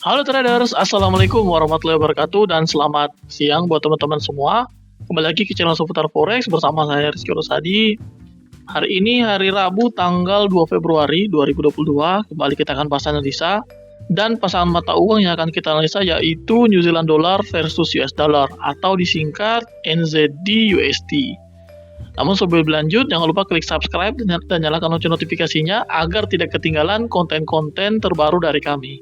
Halo traders, Assalamualaikum warahmatullahi wabarakatuh dan selamat siang buat teman-teman semua. Kembali lagi ke channel seputar Forex bersama saya Rizky Rosadi. Hari ini hari Rabu tanggal 2 Februari 2022. Kembali kita akan bahas analisa dan pasangan mata uang yang akan kita analisa yaitu New Zealand Dollar versus US Dollar atau disingkat NZD USD. Namun sebelum lanjut, jangan lupa klik subscribe dan nyalakan lonceng notifikasinya agar tidak ketinggalan konten-konten terbaru dari kami.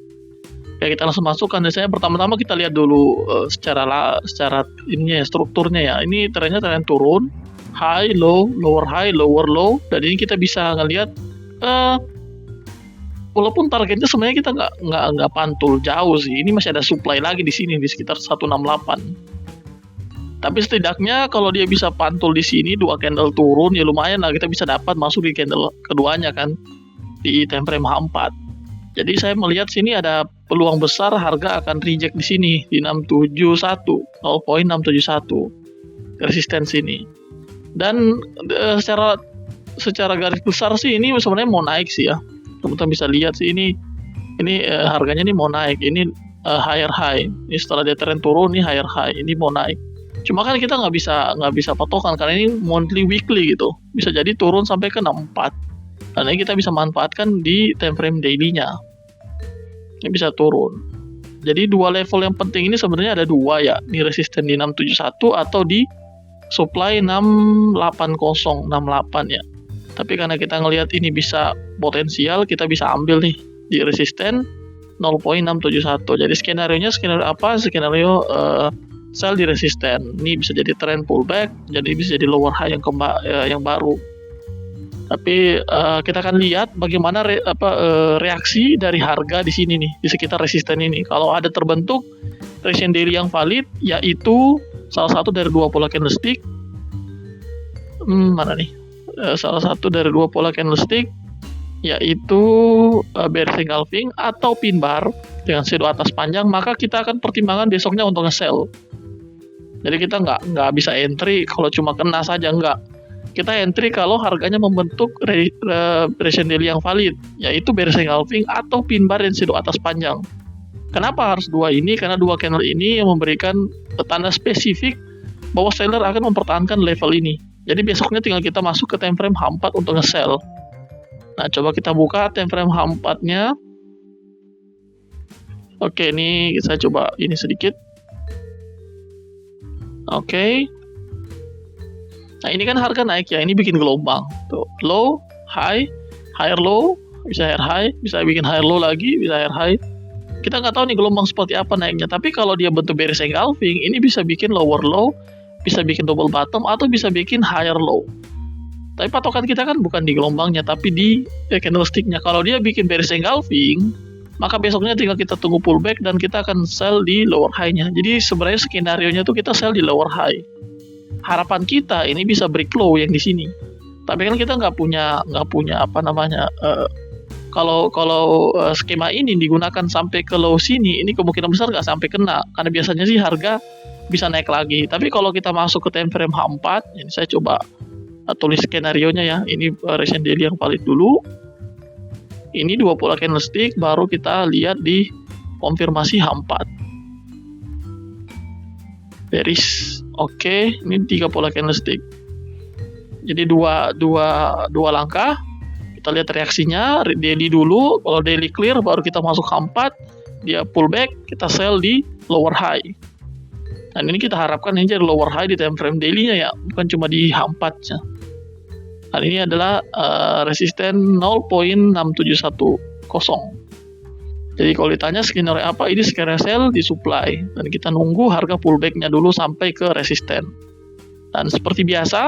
Oke, kita langsung masuk kan. Saya pertama-tama kita lihat dulu secara ininya ya, strukturnya ya. Ini trennya tren turun, high, low, lower high, lower low, dan ini kita bisa ngelihat walaupun targetnya sebenarnya kita nggak pantul jauh sih. Ini masih ada supply lagi di sini di sekitar 168. Tapi setidaknya kalau dia bisa pantul di sini dua candle turun ya lumayan lah, kita bisa dapat masuk di candle keduanya kan di time frame H4. Jadi saya melihat sini ada peluang besar harga akan reject di sini di 671, 0.671 resisten sini. Dan secara garis besar sih ini sebenarnya mau naik sih ya. Teman-teman bisa lihat sih ini harganya ini mau naik. Ini higher high. Ini setelah dia tren turun ini higher high. Ini mau naik. Cuma kan kita nggak bisa patokan karena ini monthly weekly gitu. Bisa jadi turun sampai ke 64. Karena kita bisa manfaatkan di time frame daily-nya. Ini bisa turun. Jadi dua level yang penting ini sebenarnya ada dua ya. Ini resisten di 671 atau di supply 680, 68 ya. Tapi karena kita ngelihat ini bisa potensial, kita bisa ambil nih di resisten 0.671. Jadi skenario apa? Skenario sell di resisten. Ini bisa jadi trend pullback, jadi bisa jadi lower high yang baru. Tapi kita akan lihat bagaimana reaksi dari harga di sini nih, di sekitar resisten ini. Kalau ada terbentuk resistance daily yang valid, yaitu salah satu dari dua pola candlestick. Mana nih? Salah satu dari dua pola candlestick, yaitu bearish engulfing atau pin bar dengan shadow atas panjang, maka kita akan pertimbangkan besoknya untuk nge-sell. Jadi kita nggak bisa entry kalau cuma kena saja, nggak. Kita entry kalau harganya membentuk resistance daily yang valid, yaitu bearish engulfing atau pin bar dan shadow atas panjang. Kenapa harus dua ini? Karena dua candle ini yang memberikan tanda spesifik bahwa seller akan mempertahankan level ini. Jadi besoknya tinggal kita masuk ke time frame H4 untuk nge-sell. Nah, coba kita buka time frame H4-nya. Oke, ini saya coba ini sedikit. Oke. Nah, ini kan harga naik ya, ini bikin gelombang. Tuh, low, high, higher low, bisa higher high, bisa bikin higher low lagi, bisa higher high. Kita nggak tahu nih gelombang seperti apa naiknya, tapi kalau dia bentuk bearish engulfing, ini bisa bikin lower low, bisa bikin double bottom, atau bisa bikin higher low. Tapi patokan kita kan bukan di gelombangnya, tapi di candlestick-nya. Kalau dia bikin bearish engulfing, maka besoknya tinggal kita tunggu pullback dan kita akan sell di lower high-nya. Jadi sebenarnya skenario-nya tuh kita sell di lower high. Harapan kita ini bisa break low yang di sini. Tapi kan kita nggak punya apa namanya. Kalau skema ini digunakan sampai ke low sini, ini kemungkinan besar nggak sampai kena. Karena biasanya sih harga bisa naik lagi. Tapi kalau kita masuk ke time frame H4, ini saya coba tulis skenario-nya ya. Ini resistance daily yang valid dulu. Ini dua pola candlestick, baru kita lihat di konfirmasi H4. Bearish. Oke, ini tiga pola candlestick. Jadi dua langkah. Kita lihat reaksinya, daily dulu. Kalau daily clear, baru kita masuk H4. Dia pullback, kita sell di lower high. Dan ini kita harapkan ini jadi lower high di time frame daily-nya ya, bukan cuma di H4-nya. Dan ini adalah resisten 0.6710. Jadi kalau ditanya skenario apa, ini skenario sell di supply. Dan kita nunggu harga pullback-nya dulu sampai ke resisten. Dan seperti biasa,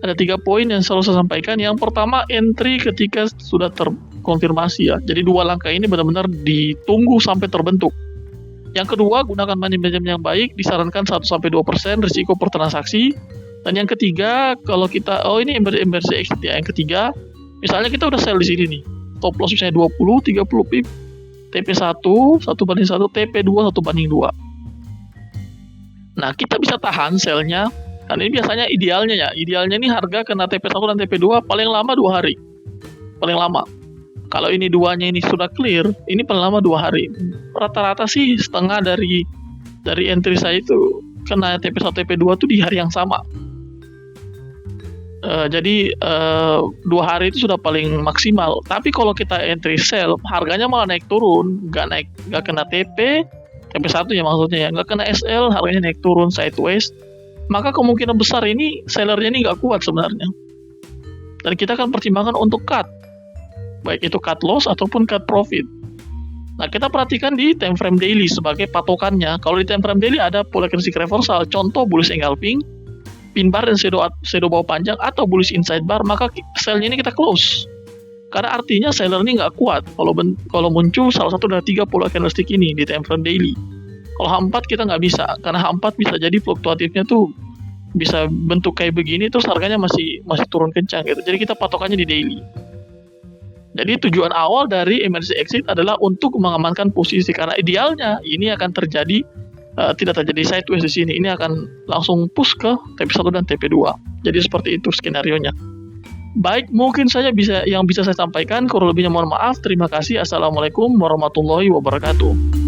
ada 3 poin yang selalu saya sampaikan. Yang pertama, entry ketika sudah terkonfirmasi ya. Jadi dua langkah ini benar-benar ditunggu sampai terbentuk. Yang kedua, gunakan money management yang baik. Disarankan 1-2% risiko per transaksi. Dan yang ketiga, kalau kita, ini MRC exit ya. Yang ketiga, misalnya kita udah sell di sini nih. Stop loss misalnya 20, 30 pip. TP1, 1/1, TP2, 1/2. Nah, kita bisa tahan sell-nya. Karena ini biasanya idealnya ya. Idealnya ini harga kena TP1 dan TP2 paling lama 2 hari. Paling lama. Kalau ini duanya ini sudah clear, ini paling lama 2 hari. Rata-rata sih setengah dari entry saya itu kena TP1 TP2 tuh di hari yang sama. Jadi 2 hari itu sudah paling maksimal. Tapi kalau kita entry sell, harganya malah naik turun, nggak kena TP1 ya maksudnya ya, nggak kena SL, harganya naik turun sideways. Maka kemungkinan besar ini sellernya ini nggak kuat sebenarnya. Dan kita akan pertimbangkan untuk cut, baik itu cut loss ataupun cut profit. Nah, kita perhatikan di time frame daily sebagai patokannya. Kalau di time frame daily ada pola candlestick reversal, contoh bullish engulfing, pin bar dan shadow bawah panjang atau bullish inside bar, maka sell-nya ini kita close. Karena artinya seller ini nggak kuat kalau muncul salah satu dari 3 pola candlestick ini di time frame daily. Kalau H4 kita nggak bisa, karena H4 bisa jadi fluktuatifnya tuh bisa bentuk kayak begini, terus harganya masih turun kencang gitu. Jadi kita patokannya di daily. Jadi tujuan awal dari emergency exit adalah untuk mengamankan posisi, karena idealnya ini akan terjadi tidak terjadi sideways di sini. Ini akan langsung push ke TP1 dan TP2. Jadi seperti itu skenarionya. Baik, mungkin saja yang bisa saya sampaikan. Kurang lebihnya mohon maaf. Terima kasih. Assalamualaikum warahmatullahi wabarakatuh.